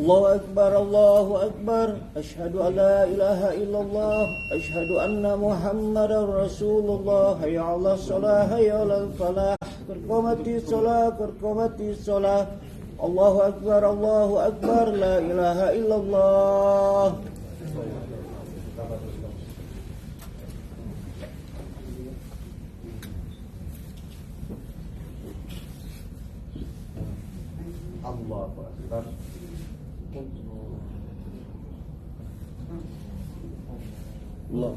Allahu Akbar, Allahu Akbar. Asyhadu an la ilaha illallah, asyhadu anna Muhammadar Rasulullah. Hayya 'alas shalah, hayya 'alal falah. Qad shalah. Allahu Akbar, Allahu Akbar. La ilaha illallah. Allahu Akbar. Allah.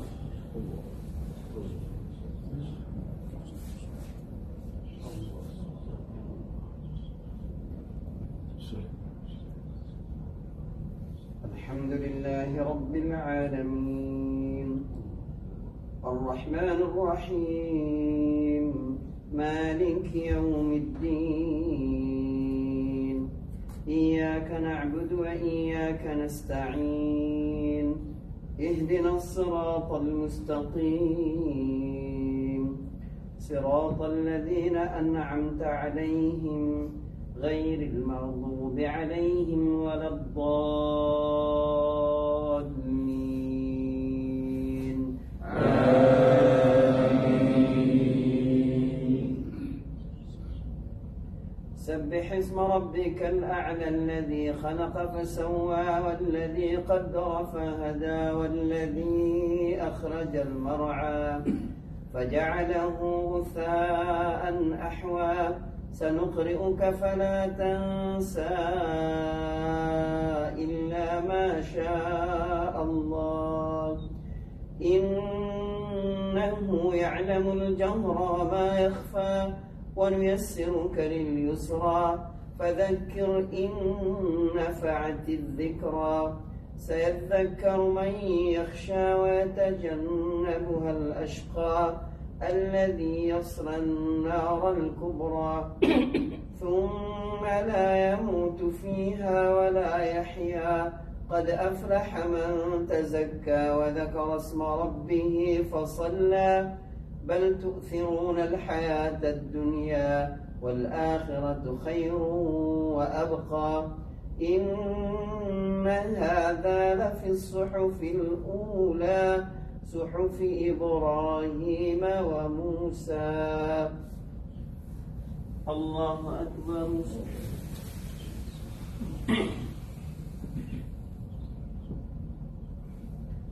Alhamdulillahi Rabbil Alamin. Ar-Rahmanir Rahim. Maliki Yawmiddin. Iyyaka na'budu wa iyyaka nasta'in. اهدنا الصراط المستقيم صراط الذين أنعمت عليهم غير المغضوب عليهم ولا الضالين آمين. سبح اسم ربك الأعلى الذي خلق فسوى والذي قدر فهدى والذي أخرج المرعى فجعله غثاء أحوى سنقرئك فلا تنسى إلا ما شاء الله إنه يعلم الجهر وما يخفى ونيسرك لليسرى فذكر إن نفعت الذكرى سيذكر من يخشى ويتجنبها الأشقى الذي يصلى النار الكبرى ثم لا يموت فيها ولا يحيا قد أفلح من تزكى وذكر اسم ربه فصلى بل تؤثرون الحياة الدنيا والآخرة خير وأبقى إن هذا لفي الصحف الأولى صحف إبراهيم وموسى. الله أكبر.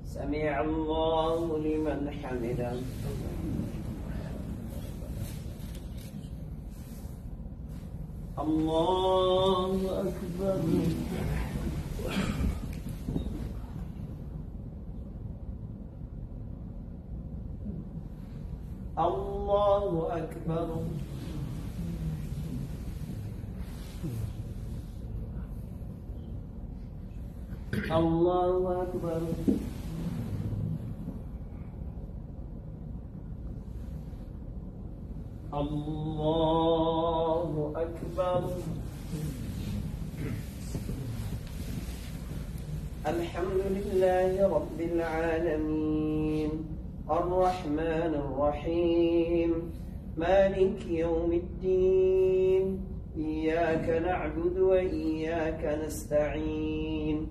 سمع الله لمن حمده. الله أكبر. الله أكبر. الله أكبر. الله أكبر. الحمد لله رب العالمين الرحمن الرحيم مالك يوم الدين إياك نعبد وإياك نستعين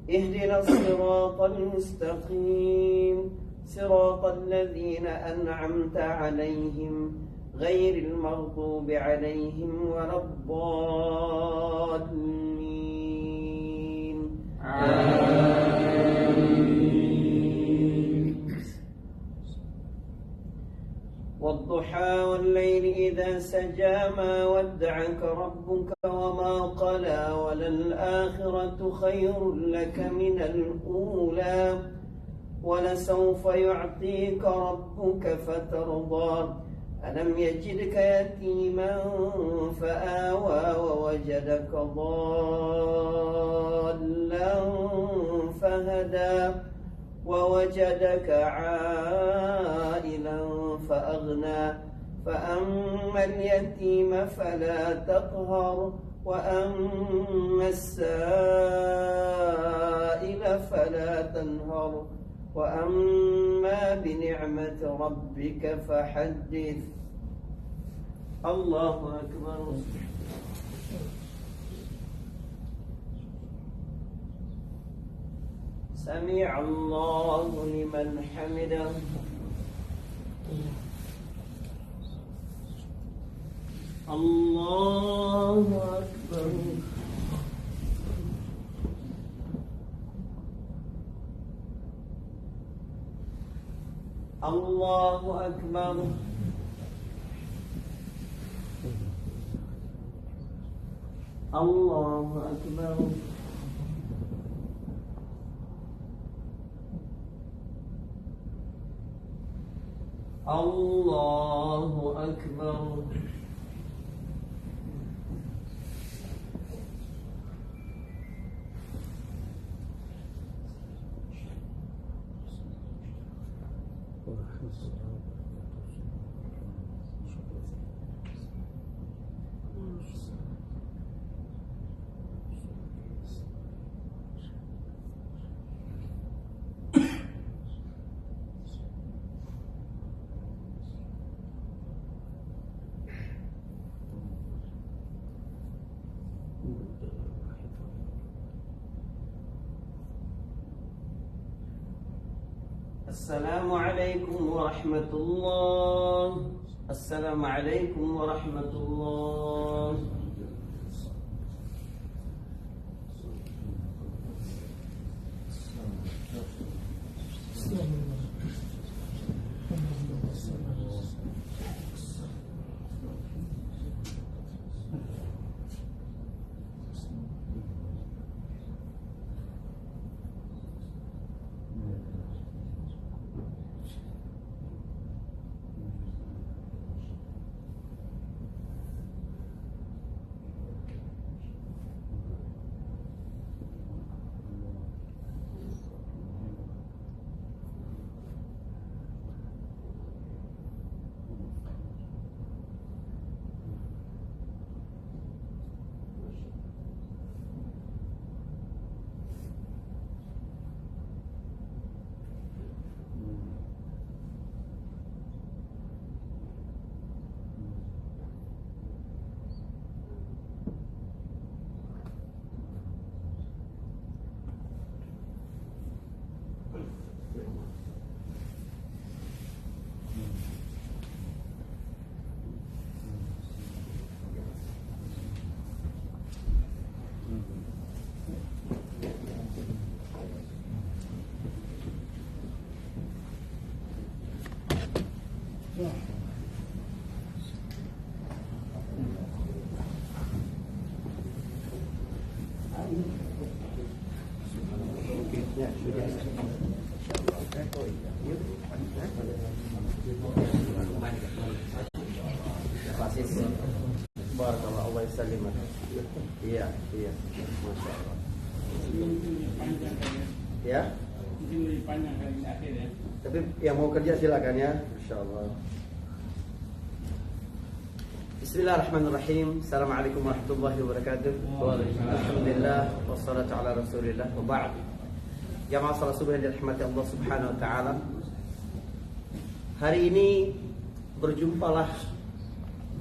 اهدنا الصراط المستقيم صراط الذين أنعمت عليهم غير المغضوب عليهم ولا الضالين آمين. والضحى والليل إذا سجى ما ودعك ربك وما قلى وللآخرة خير لك من الأولى ولسوف يعطيك ربك فترضى ألم يجدك يتيما فآوى ووجدك ضالا فهدى فهدى ووجدك عائلا فأغنى فأما اليتيم فلا تقهر وأما السائل فلا تنهر وأما بنعمة ربك فحدث. الله أكبر. سمع الله لمن حمده. الله أكبر. الله أكبر. الله أكبر. الله أكبر. السلام عليكم ورحمة الله. السلام عليكم ورحمة الله. Barakallah, Allah yasalimat. Iya, iya. Masya Allah. Ya? Mungkin lebih panjang kali ini akhir ya. Tapi yang mau kerja silakan ya. Masya Allah. Bismillahirrahmanirrahim. Assalamualaikum warahmatullahi wabarakatuh. Alhamdulillah wassalatu ala Rasulillah wa ba'd. Jamaah salat subuh yang dirahmati Allah Subhanahu wa taala. Hari ini berjumpalah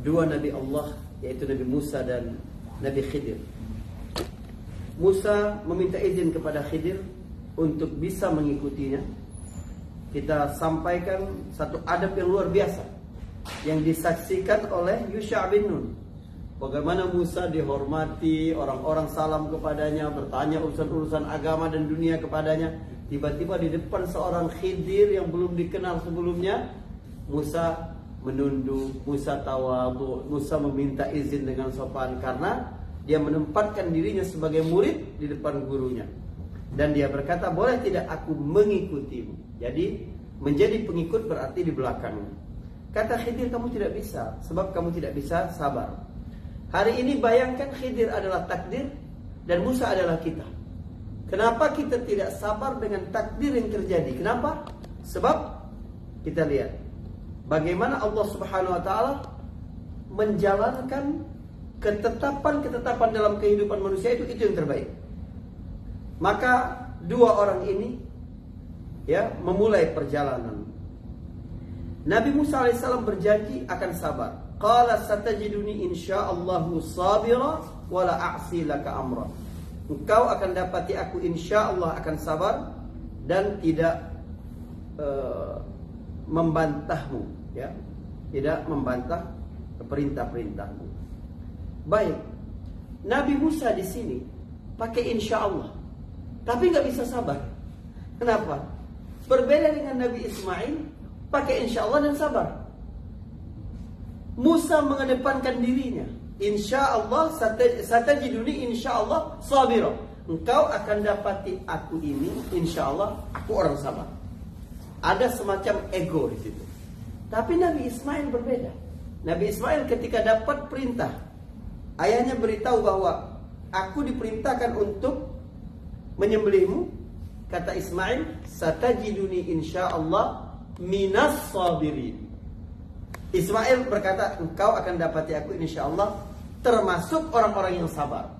dua nabi Allah, yaitu Nabi Musa dan Nabi Khidir. Musa meminta izin kepada Khidir untuk bisa mengikutinya. Kita sampaikan satu adab yang luar biasa yang disaksikan oleh Yusha bin Nun. Bagaimana Musa dihormati, orang-orang salam kepadanya, bertanya urusan-urusan agama dan dunia kepadanya. Tiba-tiba di depan seorang Khidir yang belum dikenal sebelumnya, Musa menunduk, Musa tawadhu, Musa meminta izin dengan sopan karena dia menempatkan dirinya sebagai murid di depan gurunya. Dan dia berkata, boleh tidak aku mengikutimu? Jadi menjadi pengikut berarti di belakangnya. Kata Khidir, kamu tidak bisa, sebab kamu tidak bisa sabar. Hari ini bayangkan Khidir adalah takdir dan Musa adalah kita. Kenapa kita tidak sabar dengan takdir yang terjadi? Kenapa? Sebab kita lihat bagaimana Allah Subhanahu wa taala menjalankan ketetapan-ketetapan dalam kehidupan manusia itu yang terbaik. Maka dua orang ini memulai perjalanan. Nabi Musa alaihissalam berjanji akan sabar. Qala satajiduni insyaallahu sabira wala a'si laka amra. Engkau akan dapati aku insyaallah akan sabar dan tidak membantahmu, tidak membantah perintah-perintahmu. Baik, Nabi Musa di sini pakai insyaallah, tapi nggak bisa sabar. Kenapa? Berbeda dengan Nabi Ismail, pakai insyaallah dan sabar. Musa mengedepankan dirinya. Insyaallah satajiduni insyaallah sabira. Engkau akan dapati aku ini insyaallah aku orang sabar. Ada semacam ego di situ. Tapi Nabi Ismail berbeda. Nabi Ismail ketika dapat perintah, ayahnya beritahu bahwa aku diperintahkan untuk menyembelihmu, kata Ismail, satajiduni insyaallah minas sabirin. Ismail berkata, engkau akan dapati aku insyaallah termasuk orang-orang yang sabar.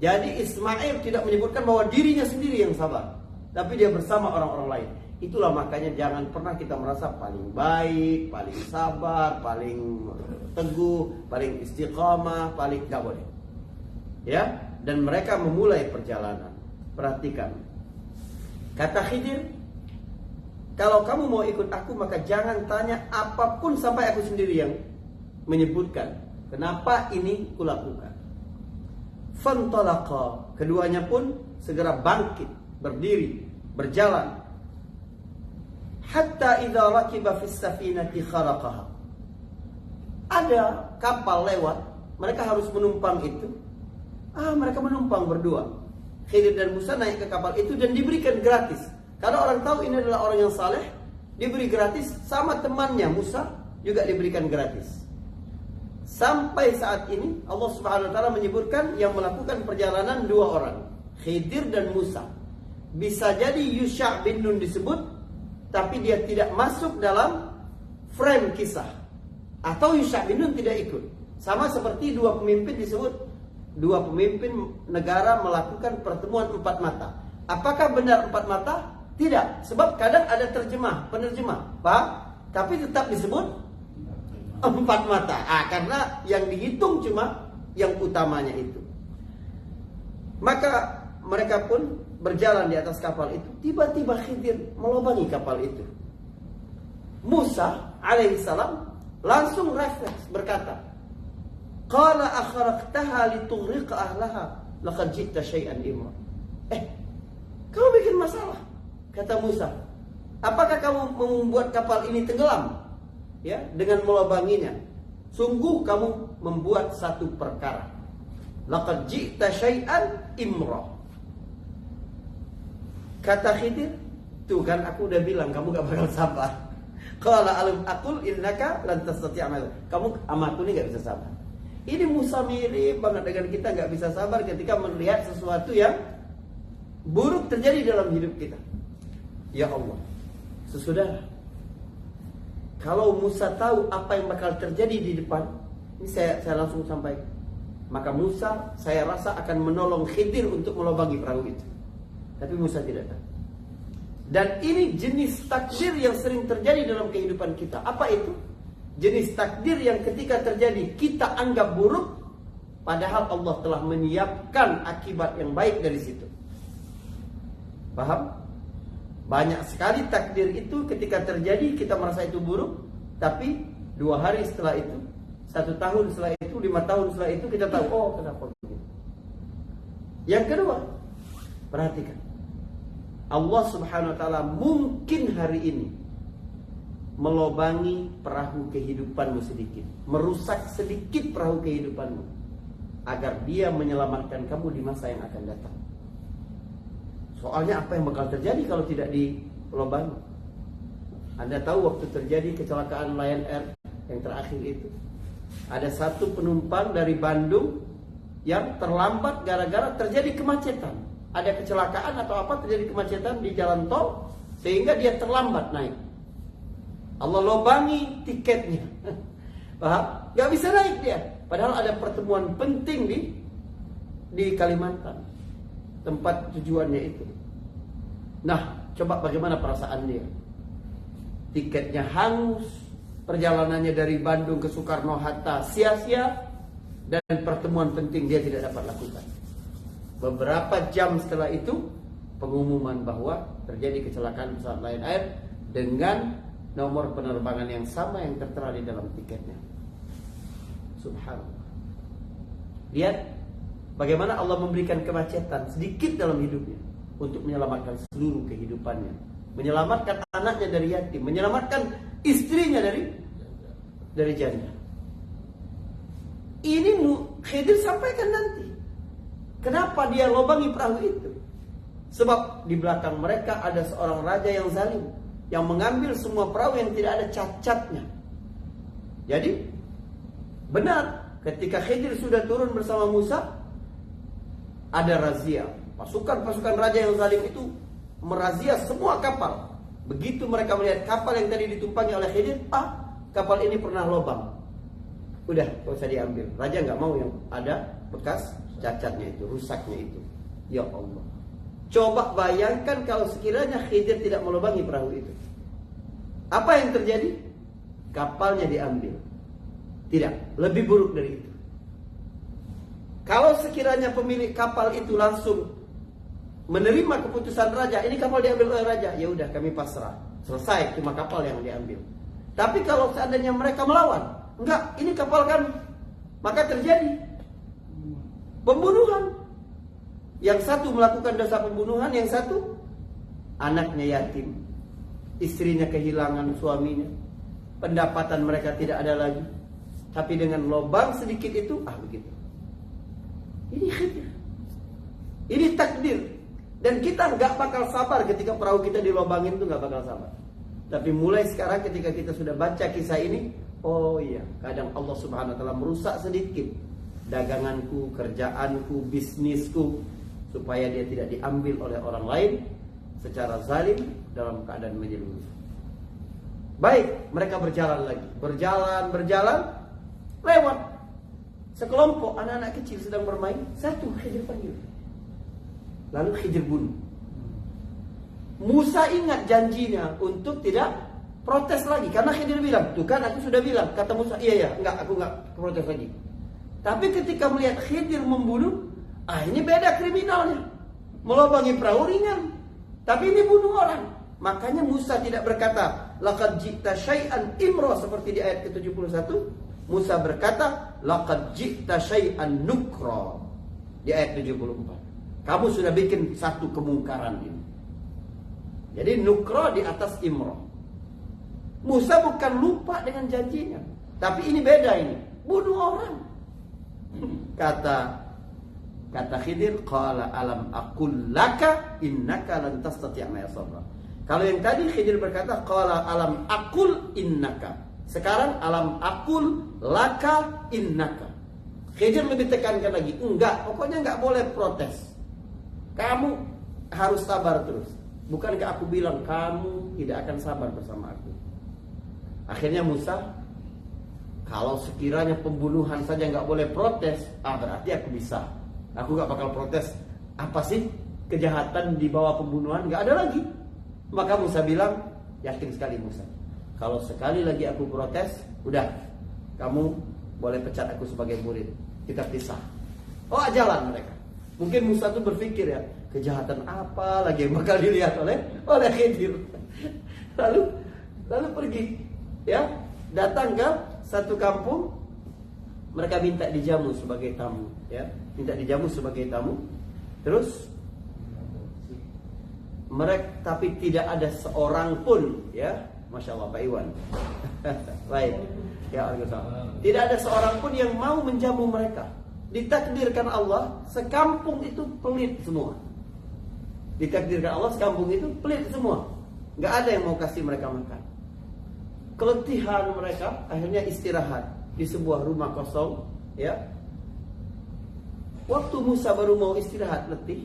Jadi Ismail tidak menyebutkan bahwa dirinya sendiri yang sabar, tapi dia bersama orang-orang lain. Itulah makanya jangan pernah kita merasa paling baik, paling sabar, paling teguh, paling istiqamah, paling gak boleh. Dan mereka memulai perjalanan. Perhatikan. Kata Khidir, kalau kamu mau ikut aku maka jangan tanya apapun sampai aku sendiri yang menyebutkan kenapa ini kulakukan. Fantalaqa, keduanya pun segera bangkit, berdiri, berjalan. Hatta idza rakiba fis safinati kharaqaha. Ada kapal lewat, mereka harus menumpang itu. Mereka menumpang berdua. Khidir dan Musa naik ke kapal itu dan diberikan gratis. Karena orang tahu ini adalah orang yang saleh, diberi gratis, sama temannya Musa juga diberikan gratis. Sampai saat ini Allah Subhanahu wa taala menyebutkan yang melakukan perjalanan dua orang, Khidir dan Musa. Bisa jadi Yusha' bin Nun disebut, tapi dia tidak masuk dalam frame kisah. Atau Yusha' bin Nun tidak ikut. Sama seperti dua pemimpin disebut, dua pemimpin negara melakukan pertemuan empat mata. Apakah benar empat mata? Tidak, sebab kadang ada penerjemah, paham? Tapi tetap disebut empat mata. Karena yang dihitung cuma yang utamanya itu. Maka mereka pun berjalan di atas kapal itu. Tiba-tiba Khidir melobangi kapal itu. Musa alaihissalam langsung refleks berkata, qala akhraqtaha litughriqa ahlaha laqad ji'ta syai'an imra. Kamu bikin masalah, kata Musa. Apakah kamu membuat kapal ini tenggelam? Dengan melobanginya. Sungguh kamu membuat satu perkara. Laqad ji'ta syai'an imra. Kata Khidir, tuh kan aku udah bilang kamu gak bakal sabar. Qala alam aqul innaka lan tastati' amal. Kamu sama aku ini gak bisa sabar. Ini Musa mirip banget dengan kita gak bisa sabar ketika melihat sesuatu yang buruk terjadi dalam hidup kita. Ya Allah, sesudah kalau Musa tahu apa yang bakal terjadi di depan, ini saya langsung sampaikan. Maka Musa saya rasa akan menolong Khidir untuk melobangi perahu itu. Tapi Musa tidak tahu. Dan ini jenis takdir yang sering terjadi dalam kehidupan kita. Apa itu? Jenis takdir yang ketika terjadi kita anggap buruk, padahal Allah telah menyiapkan akibat yang baik dari situ. Paham? Banyak sekali takdir itu ketika terjadi kita merasa itu buruk, tapi 2 hari setelah itu, 1 tahun setelah itu, 5 tahun setelah itu kita tahu, oh kenapa begini. Yang kedua, perhatikan. Allah Subhanahu wa taala mungkin hari ini melobangi perahu kehidupanmu sedikit, merusak sedikit perahu kehidupanmu agar dia menyelamatkan kamu di masa yang akan datang. Soalnya apa yang bakal terjadi kalau tidak dilobangi? Anda tahu waktu terjadi kecelakaan Lion Air yang terakhir itu, ada satu penumpang dari Bandung yang terlambat gara-gara terjadi kemacetan. ada kecelakaan atau apa, terjadi kemacetan di jalan tol sehingga dia terlambat naik. Allah lobangi tiketnya. Paham? Gak bisa naik dia. Padahal ada pertemuan penting di Kalimantan, tempat tujuannya itu. Nah, coba bagaimana perasaan dia? Tiketnya hangus, perjalanannya dari Bandung ke Soekarno-Hatta sia-sia, dan pertemuan penting dia tidak dapat lakukan. Beberapa jam setelah itu, pengumuman bahwa terjadi kecelakaan pesawat Lion Air dengan nomor penerbangan yang sama yang tertera di dalam tiketnya. Subhanallah. Lihat bagaimana Allah memberikan kemacetan sedikit dalam hidupnya untuk menyelamatkan seluruh kehidupannya, menyelamatkan anaknya dari yatim, menyelamatkan istrinya dari janda. Ini Khidir sampaikan nanti. Kenapa dia lobangi perahu itu? Sebab di belakang mereka ada seorang raja yang zalim, yang mengambil semua perahu yang tidak ada cacatnya. Jadi benar, ketika Khidir sudah turun bersama Musa, ada razia. Pasukan-pasukan raja yang zalim itu merazia semua kapal. Begitu mereka melihat kapal yang tadi ditumpangi oleh Khidir, kapal ini pernah lobang. Udah, gak usah diambil. Raja nggak mau yang ada bekas cacatnya itu, rusaknya itu. Ya Allah. Coba bayangkan kalau sekiranya Khidir tidak melubangi perahu itu. Apa yang terjadi? Kapalnya diambil. Tidak, lebih buruk dari itu. Kalau sekiranya pemilik kapal itu langsung menerima keputusan raja, ini kapal diambil oleh raja, ya udah kami pasrah. Selesai, cuma kapal yang diambil. Tapi kalau seandainya mereka melawan, enggak, ini kapal kami, maka terjadi pembunuhan. Yang satu melakukan dosa pembunuhan, yang satu anaknya yatim, istrinya kehilangan suaminya, pendapatan mereka tidak ada lagi. Tapi dengan lobang sedikit itu, begitu. Ini Khidir. Ini takdir. Dan kita nggak bakal sabar ketika perahu kita dilobangin, itu nggak bakal sabar. Tapi mulai sekarang ketika kita sudah baca kisah ini, oh iya, kadang Allah Subhanahu wa taala merusak sedikit daganganku, kerjaanku, bisnisku, supaya dia tidak diambil oleh orang lain secara zalim dalam keadaan menyeluruh. Baik, mereka berjalan lagi, berjalan, lewat sekelompok anak-anak kecil sedang bermain. Satu Khidir panggil, lalu Khidir bunuh. Musa ingat janjinya untuk tidak protes lagi, karena Khidir bilang, tuh kan aku sudah bilang. Kata Musa, iya, aku enggak protes lagi. Tapi ketika melihat Khidir membunuh, ini beda kriminalnya. Melobangi perahu ringan, tapi ini bunuh orang. Makanya Musa tidak berkata laqad ji'ta syai'an imra seperti di ayat ke-71. Musa berkata laqad ji'ta syai'an nukra di ayat 74. Kamu sudah bikin satu kemungkaran ini. Jadi nukra di atas imra. Musa bukan lupa dengan janjinya, tapi ini beda, ini bunuh orang. Kata Khidir, qala alam aqul laka innaka lan tastati' ma sabra. Kalau yang tadi Khidir berkata qala alam aqul innaka. Sekarang alam aqul laka innaka. Khidir lebih tekankan lagi, enggak, pokoknya enggak boleh protes. Kamu harus sabar terus. Bukankah aku bilang kamu tidak akan sabar bersama aku? Akhirnya Musa, kalau sekiranya pembunuhan saja nggak boleh protes, berarti aku bisa. Aku nggak bakal protes. Apa sih kejahatan di bawah pembunuhan? Nggak ada lagi. Maka Musa bilang, yakin sekali Musa, kalau sekali lagi aku protes, udah, kamu boleh pecat aku sebagai murid. Kita pisah. Jalan mereka. Mungkin Musa tuh berpikir ya, kejahatan apa lagi yang bakal dilihat oleh Khidir. Lalu pergi, ya, datang ke satu kampung. Mereka minta dijamu sebagai tamu, ya, Terus mereka, tapi tidak ada seorang pun, ya, Masya Allah Pak Iwan. Baik, ya, tidak ada seorang pun yang mau menjamu mereka. Ditakdirkan Allah, sekampung itu pelit semua. Nggak ada yang mau kasih mereka makan. Keletihan mereka, akhirnya istirahat di sebuah rumah kosong, ya. Waktu Musa baru mau istirahat letih,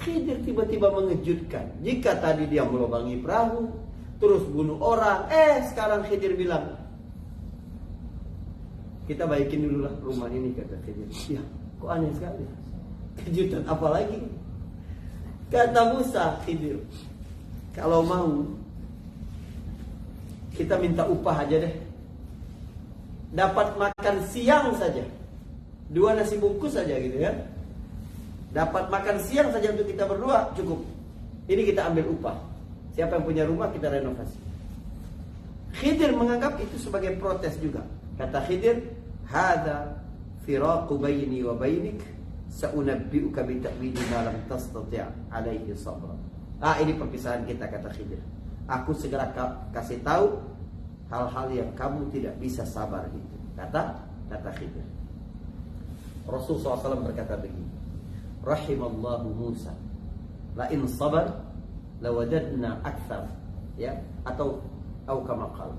Khidir tiba-tiba mengejutkan. Jika tadi dia melubangi perahu, terus bunuh orang, sekarang Khidir bilang, kita baikin dulu lah rumah ini, kata Khidir. Ya, kok aneh sekali. Kejutan apa lagi? Kata Musa, Khidir, kalau mau kita minta upah aja deh. Dapat makan siang saja, 2 nasi bungkus saja gitu ya. Dapat makan siang saja untuk kita berdua cukup. Ini kita ambil upah. Siapa yang punya rumah kita renovasi. Khidir menganggap itu sebagai protes juga. Kata Khidir, "Hadza firaqu baini wa bainik, sa'unabbi'uka bi ta'wili ma lam tastati' 'alaihi sabra." Ini perpisahan kita, kata Khidir. Aku segera kasih tahu hal-hal yang kamu tidak bisa sabar itu. Kata Khidir. Rasulullah SAW berkata begini, rahimallahu Musa, la in sabar lawadadna akthar, ya, atau kama qala.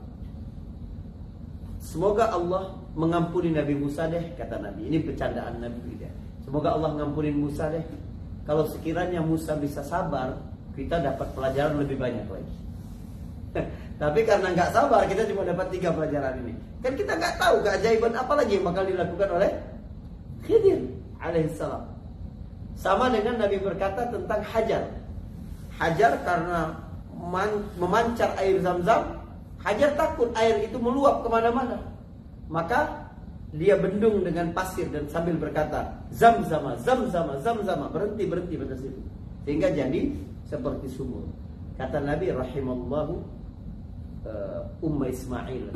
Semoga Allah mengampuni Nabi Musa deh, kata Nabi. Ini bercandaan Nabi dia. Semoga Allah mengampuni Musa deh. Kalau sekiranya Musa bisa sabar, kita dapat pelajaran lebih banyak lagi. Tapi karena nggak sabar, kita cuma dapat 3 pelajaran ini. Kan kita nggak tahu keajaiban apa lagi yang bakal dilakukan oleh Khidir alaihissalam. Sama dengan Nabi berkata tentang Hajar. Hajar karena memancar air Zam-Zam, Hajar takut air itu meluap kemana-mana. Maka dia bendung dengan pasir dan sambil berkata, Zam-Zama, Zam-Zama, Zam-Zama, berhenti pada situ. Sehingga jadi seperti sumur. Kata Nabi, rahimallahu Umma Ismail.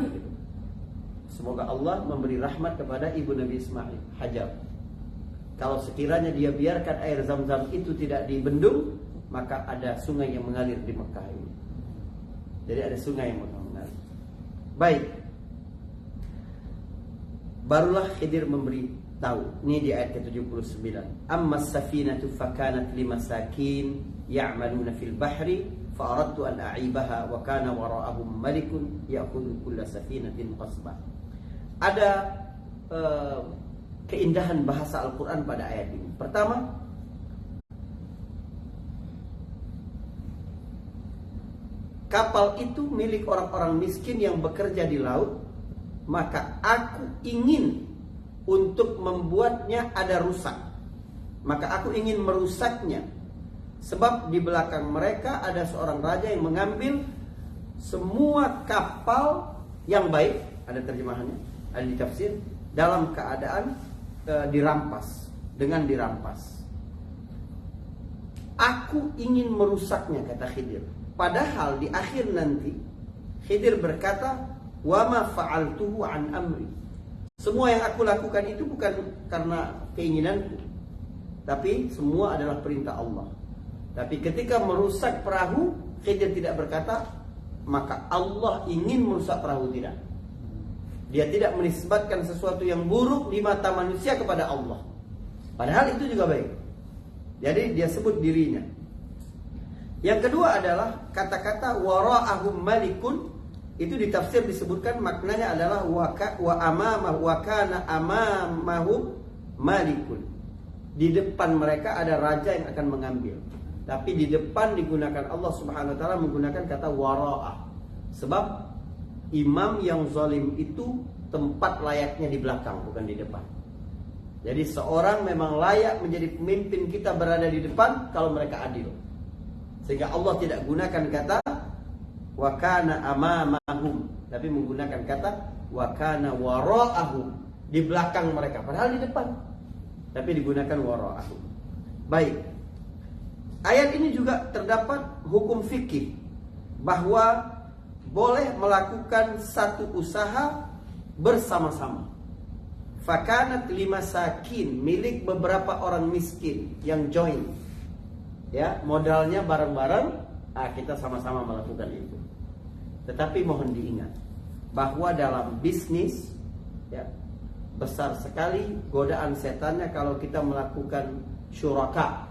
Semoga Allah memberi rahmat kepada ibu Nabi Ismail, Hajar. Kalau sekiranya dia biarkan air Zam-Zam itu tidak dibendung, maka ada sungai yang mengalir di Mekah ini. Jadi ada sungai yang mengalir. Baik. Barulah Khidir memberi tahu. Ini di ayat ke-79. Amma as-safinatu fakanat limasakin ya'maluna fil bahri fa aradtu an a'ibaha wa kana wara'ahum malikun ya'khudhu kulla safinatin qasba. Ada keindahan bahasa Al-Quran pada ayat ini. Pertama, kapal itu milik orang-orang miskin yang bekerja di laut. Maka aku ingin untuk membuatnya ada rusak. Maka aku ingin merusaknya. Sebab di belakang mereka ada seorang raja yang mengambil semua kapal yang baik. Ada terjemahannya, ada di tafsir, dalam keadaan dirampas. Dengan dirampas. Aku ingin merusaknya, kata Khidir. Padahal di akhir nanti Khidir berkata, wa ma fa'altuhu an amri. Semua yang aku lakukan itu bukan karena keinginanku, tapi semua adalah perintah Allah. Tapi ketika merusak perahu, Khidir tidak berkata, maka Allah ingin merusak perahu, tidak. Dia tidak menisbatkan sesuatu yang buruk di mata manusia kepada Allah. Padahal itu juga baik. Jadi dia sebut dirinya. Yang kedua adalah kata-kata wara'ahum malikun. Itu di tafsir disebutkan maknanya adalah wa kana amamahum malikun. Di depan mereka ada raja yang akan mengambil. Tapi di depan digunakan Allah Subhanahu wa taala menggunakan kata wara'ah. Sebab imam yang zalim itu tempat layaknya di belakang, bukan di depan. Jadi seorang memang layak menjadi pemimpin, kita berada di depan kalau mereka adil. Sehingga Allah tidak gunakan kata wa kana amamahum, tapi menggunakan kata wa kana wara'ahum, di belakang mereka, padahal di depan, tapi digunakan wara'ahum. Baik. Ayat ini juga terdapat hukum fikih bahwa boleh melakukan satu usaha bersama-sama. Fakanat limasakin, milik beberapa orang miskin yang join. Ya, modalnya bareng-bareng, kita sama-sama melakukan itu. Tetapi mohon diingat bahwa dalam bisnis, ya, besar sekali godaan setannya kalau kita melakukan syuraka.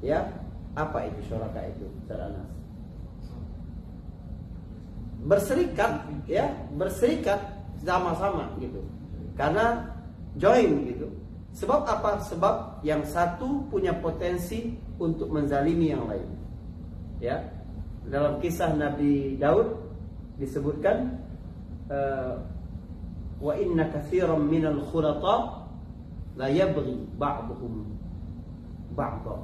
Ya, apa itu syuraka itu? Anas. Berserikat, ya, berserikat sama-sama gitu. Karena join gitu. Sebab apa? Sebab yang satu punya potensi untuk menzalimi yang lain. Ya, dalam kisah Nabi Daud disebutkan wa inna katsiran minal khulata la yabghi ba'dhum ba'dha.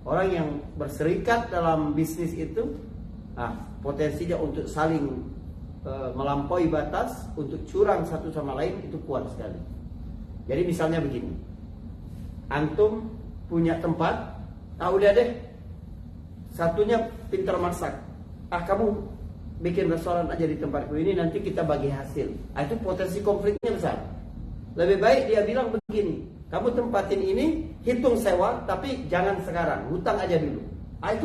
Orang yang berserikat dalam bisnis itu potensinya untuk saling melampaui batas, untuk curang satu sama lain itu kuat sekali. Jadi misalnya begini, antum punya tempat, udah deh, satunya pintar masak, kamu bikin restoran aja di tempatku ini, nanti kita bagi hasil. Itu potensi konfliknya besar. Lebih baik dia bilang begini, kamu tempatin ini, hitung sewa, tapi jangan sekarang, hutang aja dulu. Itu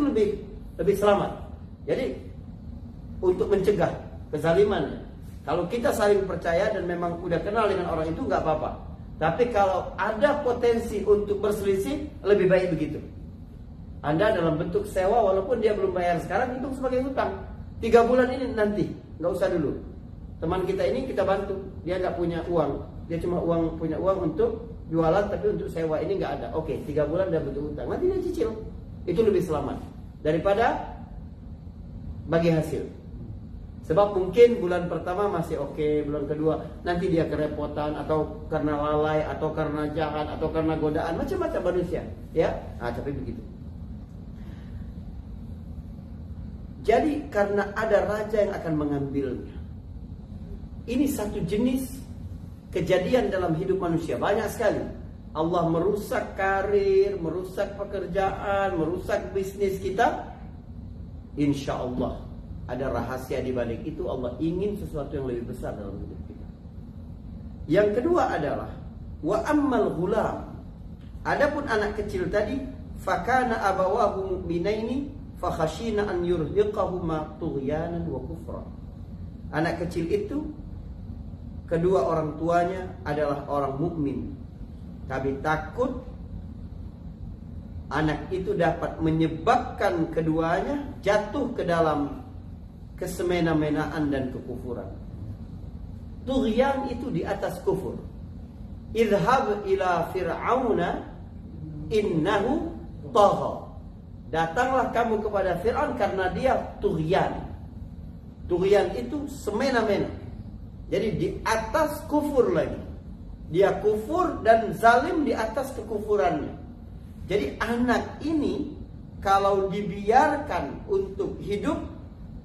lebih selamat. Jadi untuk mencegah kezaliman, kalau kita saling percaya dan memang udah kenal dengan orang itu nggak apa-apa. Tapi kalau ada potensi untuk berselisih, lebih baik begitu. Anda dalam bentuk sewa, walaupun dia belum bayar sekarang, hitung sebagai hutang. 3 bulan ini nanti, nggak usah dulu. Teman kita ini kita bantu, dia nggak punya uang, dia cuma punya uang untuk jualan, tapi untuk sewa ini nggak ada. Oke, 3 bulan dia bentuk hutang, nanti dia cicil. Itu lebih selamat daripada bagi hasil. Sebab mungkin bulan pertama masih oke, bulan kedua nanti dia kerepotan, atau karena lalai, atau karena jahat, atau karena godaan, macam-macam manusia, ya. Tapi begitu. Jadi karena ada raja yang akan mengambilnya. Ini satu jenis kejadian dalam hidup manusia, banyak sekali. Allah merusak karir, merusak pekerjaan, merusak bisnis kita. Insya Allah ada rahasia di balik itu. Allah ingin sesuatu yang lebih besar dalam hidup kita. Yang kedua adalah wa ammal ghulam. Adapun anak kecil tadi, fakana abawahu mu'minaini fakhashina an yurhiqahuma tughyanan wa kufra. Anak kecil itu kedua orang tuanya adalah orang mukmin. Kami takut anak itu dapat menyebabkan keduanya jatuh ke dalam kesemena-menaan dan kekufuran. Tughyan itu di atas kufur. Idhhab ila fir'auna innahu tagha. Datanglah kamu kepada Fir'aun karena dia tughyan. Tughyan itu semena-mena. Jadi di atas kufur lagi. Dia kufur dan zalim di atas kekufurannya. Jadi anak ini kalau dibiarkan untuk hidup,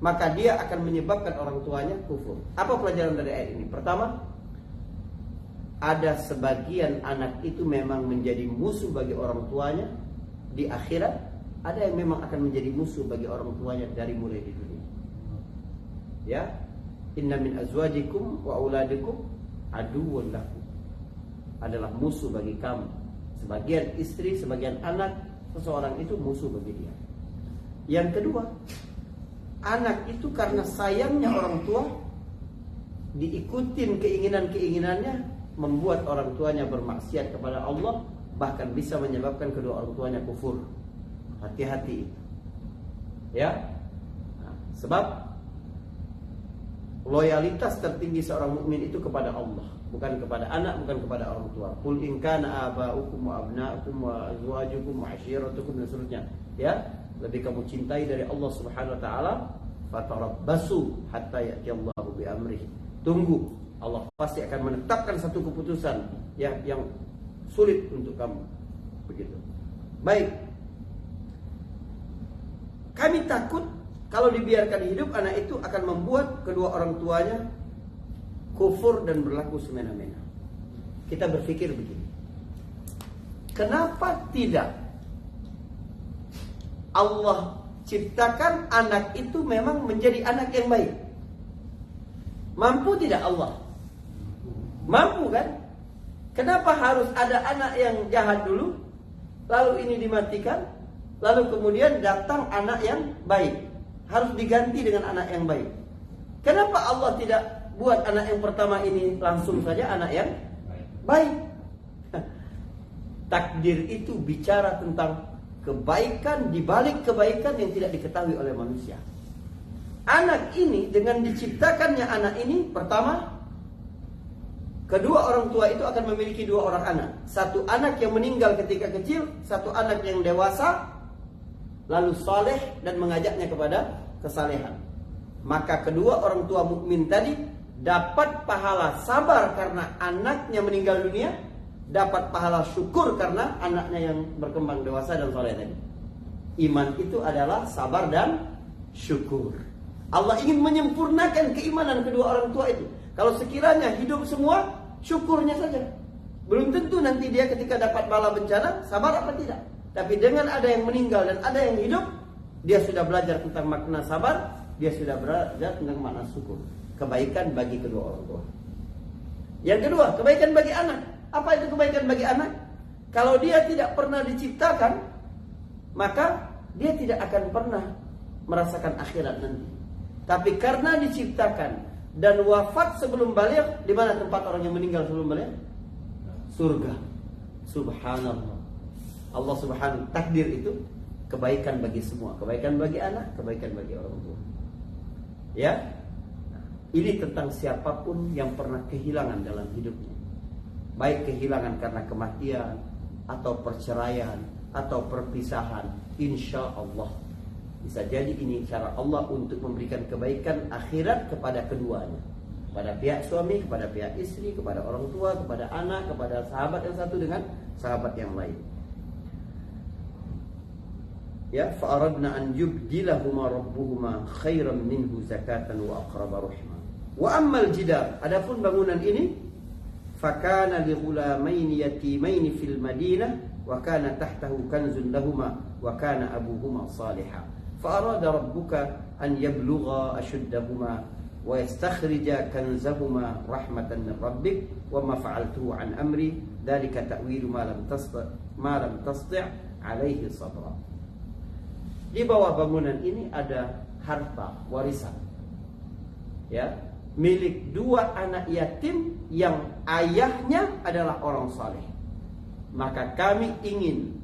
maka dia akan menyebabkan orang tuanya kufur. Apa pelajaran dari ayat ini? Pertama, ada sebagian anak itu memang menjadi musuh bagi orang tuanya di akhirat. Ada yang memang akan menjadi musuh bagi orang tuanya dari mulai di dunia. Ya, inna min azwajikum wa auladikum aduwwun lakum. Adalah musuh bagi kamu. Sebagian istri, sebagian anak, seseorang itu musuh bagi dia. Yang kedua, anak itu karena sayangnya orang tua, diikutin keinginan-keinginannya, membuat orang tuanya bermaksiat kepada Allah, bahkan bisa menyebabkan kedua orang tuanya kufur. Hati-hati. Ya. Sebab loyalitas tertinggi seorang mukmin itu kepada Allah, bukan kepada anak, bukan kepada orang tua. Qul in kana aba'ukum wa abna'ukum wa azwajukum wa 'ashiratukum dan seterusnya. Ya, lebih kamu cintai dari Allah Subhanahu wa taala, fatarabbasu hatta ya'tiyallahu bi amrihi. Tunggu, Allah pasti akan menetapkan satu keputusan yang sulit untuk kamu. Begitu. Baik. Kami takut kalau dibiarkan hidup, anak itu akan membuat kedua orang tuanya kufur dan berlaku semena-mena. Kita berpikir begini, kenapa tidak Allah ciptakan anak itu memang menjadi anak yang baik? Mampu tidak Allah? Mampu kan? Kenapa harus ada anak yang jahat dulu, lalu ini dimatikan, lalu kemudian datang anak yang baik? Harus diganti dengan anak yang baik. Kenapa Allah tidak buat anak yang pertama ini langsung saja anak yang baik? Takdir itu bicara tentang kebaikan di balik kebaikan yang tidak diketahui oleh manusia. Anak ini dengan diciptakannya anak ini, pertama, Kedua orang tua itu akan memiliki dua orang anak. Satu anak yang meninggal ketika kecil, satu anak yang dewasa, lalu saleh dan mengajaknya kepada kesalehan. Maka kedua orang tua mukmin tadi dapat pahala sabar karena anaknya meninggal dunia, dapat pahala syukur karena anaknya yang berkembang dewasa dan saleh tadi. Iman itu adalah sabar dan syukur. Allah ingin menyempurnakan keimanan kedua orang tua itu. Kalau sekiranya hidup semua, syukurnya saja. Belum tentu nanti dia ketika dapat bala bencana sabar apa tidak. Tapi dengan ada yang meninggal dan ada yang hidup, dia sudah belajar tentang makna sabar, dia sudah belajar tentang makna syukur. Kebaikan bagi kedua orang tua. Yang kedua, kebaikan bagi anak. Apa itu kebaikan bagi anak? Kalau dia tidak pernah diciptakan, maka dia tidak akan pernah merasakan akhirat nanti. Tapi karena diciptakan dan wafat sebelum balik, di mana tempat orang yang meninggal sebelum balik? Surga. Subhanallah. Allah subhanahu takdir itu kebaikan bagi semua, kebaikan bagi anak, kebaikan bagi orang tua. Ya. Ini tentang siapapun yang pernah kehilangan dalam hidupnya. Baik kehilangan karena kematian atau perceraian atau perpisahan, insya Allah bisa jadi ini cara Allah untuk memberikan kebaikan akhirat kepada keduanya, kepada pihak suami, kepada pihak istri, kepada orang tua, kepada anak, kepada sahabat yang satu dengan sahabat yang lain. Ya, fa'aradna an yubdilahuma rabbuhuma khairan minhu zakatan wa aqraba rahma. Wa ammal jidar, adapun bangunan ini, fakana li ghulamaini yatimaini fil Madinah wa kana tahtahu kanzun lahuma wa kana abuhuma salihah. فأراد ربك أن يبلغا أشدهما ويستخرج كنزهما رحمة من ربك وما فعلته عن أمري ذلك تأويل ما لم تستطع عليه صبرا. Di bawah bangunan ini ada harta warisan, ya, milik dua anak yatim yang ayahnya adalah orang saleh. Maka kami ingin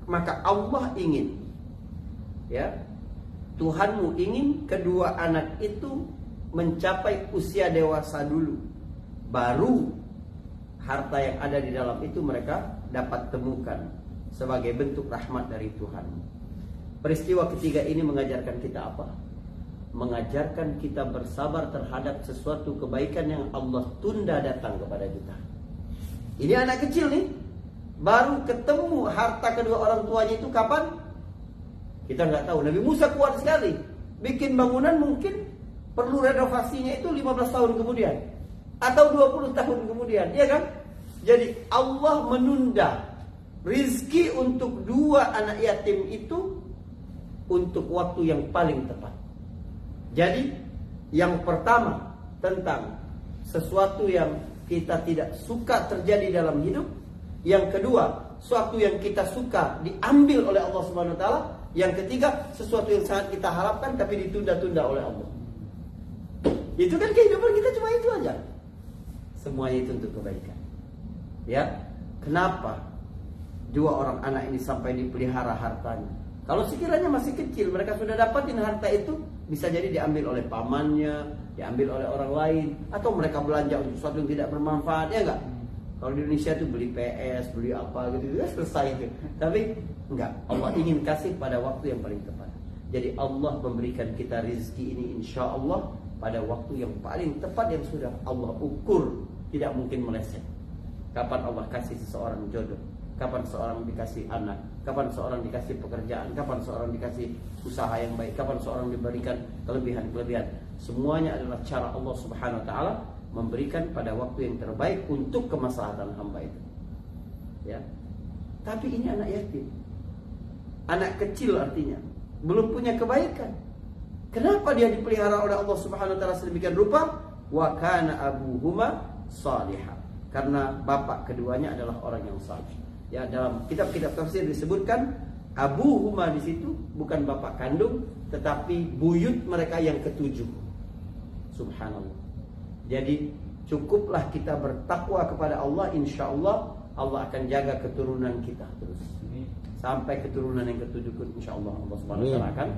maka Allah ingin, ya, Tuhanmu ingin kedua anak itu mencapai usia dewasa dulu, baru harta yang ada di dalam itu mereka dapat temukan sebagai bentuk rahmat dari Tuhan. Peristiwa ketiga ini mengajarkan kita apa? Mengajarkan kita bersabar terhadap sesuatu kebaikan yang Allah tunda datang kepada kita. Ini anak kecil nih, baru ketemu harta kedua orang tuanya itu kapan? Kita nggak tahu. Nabi Musa kuat sekali, bikin bangunan mungkin perlu renovasinya itu 15 tahun kemudian atau 20 tahun kemudian, iya kan? Jadi Allah menunda rizki untuk dua anak yatim itu untuk waktu yang paling tepat. Jadi yang pertama tentang sesuatu yang kita tidak suka terjadi dalam hidup. Yang kedua, sesuatu yang kita suka diambil oleh Allah Subhanahu wa taala. Yang ketiga, sesuatu yang sangat kita harapkan tapi ditunda-tunda oleh Allah. Itu kan kehidupan kita cuma itu aja. Semuanya itu untuk kebaikan. Ya, kenapa dua orang anak ini sampai dipelihara hartanya? Kalau sekiranya masih kecil, mereka sudah dapatin harta itu, bisa jadi diambil oleh pamannya, diambil oleh orang lain, atau mereka belanja untuk sesuatu yang tidak bermanfaat, ya enggak? Kalau di Indonesia tuh beli PS, beli apa gitu, ya selesai itu. Tapi enggak, Allah ingin kasih pada waktu yang paling tepat. Jadi Allah memberikan kita rezeki ini insya Allah pada waktu yang paling tepat yang sudah Allah ukur, tidak mungkin meleset. Kapan Allah kasih seseorang jodoh, kapan seorang dikasih anak, kapan seorang dikasih pekerjaan, kapan seorang dikasih usaha yang baik, kapan seorang diberikan kelebihan-kelebihan. Semuanya adalah cara Allah Subhanahu wa taala memberikan pada waktu yang terbaik untuk kemaslahatan hamba itu. Ya. Tapi ini anak yatim. Anak kecil artinya belum punya kebaikan. Kenapa dia dipelihara oleh Allah Subhanahu wa taala sedemikian rupa? Wa kana abuhuma salihah. Karena bapak keduanya adalah orang yang saleh. Ya, dalam kitab-kitab tafsir disebutkan abuhuma di situ bukan bapak kandung, tetapi buyut mereka yang ketujuh. Subhanallah. Jadi cukuplah kita bertakwa kepada Allah, insya Allah Allah akan jaga keturunan kita terus sampai keturunan yang ketujuh, insya Allah Allah Subhanahu wa taala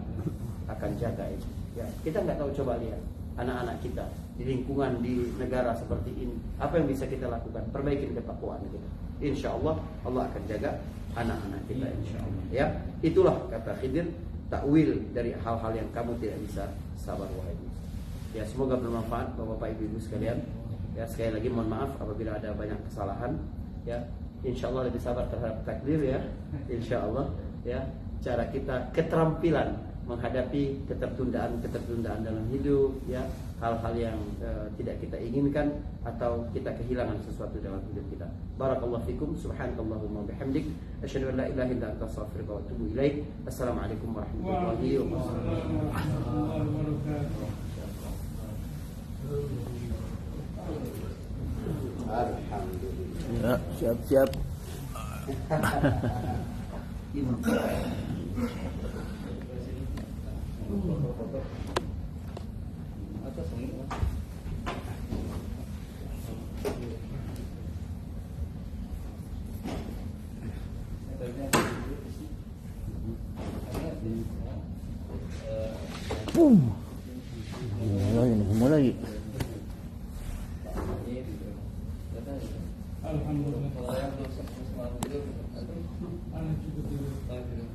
akan jaga itu. Ya, kita nggak tahu, coba lihat anak-anak kita di lingkungan di negara seperti ini. Apa yang bisa kita lakukan? Perbaikin ketakwaan kita. Insya Allah Allah akan jaga anak-anak kita insya Allah. Ya, itulah kata Khidir, takwil dari hal-hal yang kamu tidak bisa sabar wahai Musa. Ya, semoga bermanfaat Bapak Ibu sekalian. Ya, sekali lagi mohon maaf apabila ada banyak kesalahan. Ya, insya Allah lebih sabar terhadap takdir ya. Insya Allah ya, cara kita keterampilan menghadapi ketertundaan dalam hidup ya, hal-hal yang tidak kita inginkan atau kita kehilangan sesuatu dalam hidup kita. Barakallahu fikum, subhanakallahumma bihamdik, asyhadu an la ilaha illa anta astaghfiruka wa atubu ilaik. Assalamualaikum warahmatullahi wabarakatuh. Ya, Alhamdulillah. siap-siap. Boom. Mulai. Alhamdulillah. Anak cukup dulu.